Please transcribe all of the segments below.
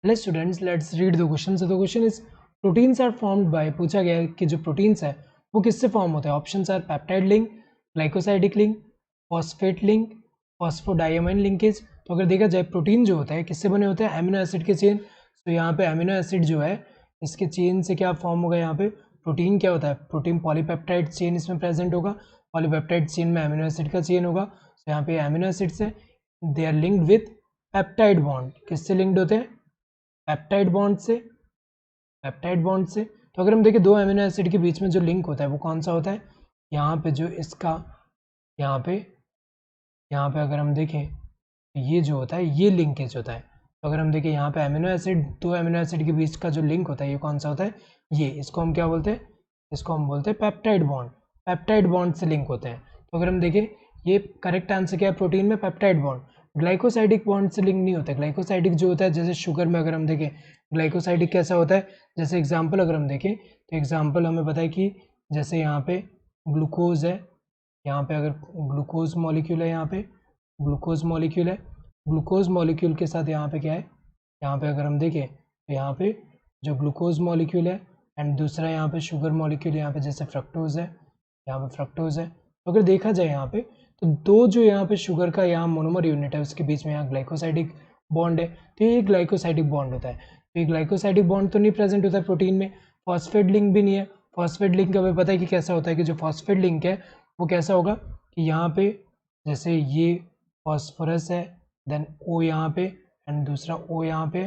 Hello students, let's read the question. So the question is proteins are formed by, पूछा गया है कि जो प्रोटीन्स है वो किससे फॉर्म होते हैं। Options are peptide link, glycosidic link, phosphate link, phosphodiamine linkage. तो अगर देखा जाए प्रोटीन जो होता है किससे बने होते हैं, एमिनो एसिड के चेन। तो यहाँ पे एमिनो एसिड जो है इसके चेन से क्या फॉर्म होगा, यहाँ पे प्रोटीन क्या होता है, प्रोटीन पॉलीपेप्टाइड चेन इसमें प्रेजेंट होगा। पॉलीपेप्टाइड चेन में एमिनो एसिड का चेन होगा। तो यहाँ पे एमिनो एसिड से they are linked with peptide bond. किससे लिंक्ड होते हैं, पेप्टाइड बॉन्ड से। पेप्टाइड बॉन्ड से तो अगर हम देखें दो अमीनो एसिड के बीच में जो लिंक होता है वो कौन सा होता है, यहाँ पे जो इसका यहाँ पे अगर हम देखें तो ये जो होता है ये लिंकेज होता है। तो अगर हम देखें यहाँ पे अमीनो एसिड, दो अमीनो एसिड के बीच का जो लिंक होता है ये कौन सा होता है, ये, इसको हम क्या बोलते हैं, इसको हम बोलते हैं पेप्टाइड बॉन्ड। पेप्टाइड बॉन्ड से लिंक होते हैं। तो अगर हम देखें ये करेक्ट आंसर क्या है, प्रोटीन में पेप्टाइड बॉन्ड। ग्लाइकोसाइडिक बॉन्ड से लिंक नहीं होता। ग्लाइकोसाइडिक जो होता है जैसे शुगर में अगर हम देखें ग्लाइकोसाइडिक कैसा होता है, जैसे एग्जांपल अगर हम देखें तो एग्जांपल हमें पता है कि जैसे यहाँ पे ग्लूकोज है, यहाँ पे अगर ग्लूकोज मॉलिक्यूल है, यहाँ पे ग्लूकोज मॉलिक्यूल है, ग्लूकोज मॉलिक्यूल के साथ यहाँ पे क्या है, यहाँ पे अगर हम देखें तो यहाँ पे जो ग्लूकोज मॉलिक्यूल है एंड दूसरा यहाँ पे शुगर मॉलिक्यूल, यहाँ पे जैसे फ्रक्टोज है, यहाँ पे फ्रक्टोज है। तो अगर देखा जाए यहाँ पे तो दो जो यहाँ पे शुगर का यहाँ मोनोमर यूनिट है उसके बीच में यहाँ ग्लाइकोसाइडिक बॉन्ड है, तो ये ग्लाइकोसाइडिक बॉन्ड होता है। तो ये ग्लाइकोसाइडिक बॉन्ड तो नहीं प्रेजेंट होता है प्रोटीन में। फॉस्फेट लिंक भी नहीं है। फॉस्फेट लिंक हमें पता है कि कैसा होता है, कि जो फॉस्फेट लिंक है वो कैसा होगा कि यहाँ पे जैसे ये फॉस्फोरस है, देन ओ यहाँ पे एंड दूसरा ओ यहाँ पे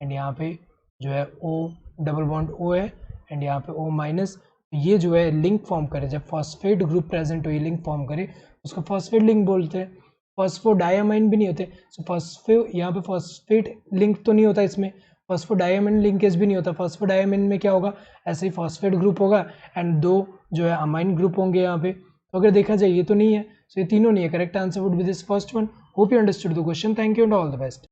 एंड यहाँ पे जो है ओ डबल बॉन्ड ओ है एंड यहाँ पे ओ माइनस। ये जो है लिंक फॉर्म करे, जब फॉस्फेट ग्रुप प्रेजेंट हो ये लिंक फॉर्म करे उसको फॉस्फेट लिंक बोलते हैं। फॉस्फोडाइमाइन भी नहीं होते। सो यहाँ पे फॉस्फेट लिंक तो नहीं होता इसमें, फॉस्फोडाइमाइन लिंकेज भी नहीं होता। फॉस्फोडाइमाइन में क्या होगा, ऐसे ही फॉस्फेट ग्रुप होगा एंड दो जो है अमाइन ग्रुप होंगे यहाँ पे। तो अगर देखा जाए ये तो नहीं है, सो ये तीनों नहीं है। Correct answer would be this first one. Hope you understood the question. Thank you and all the best.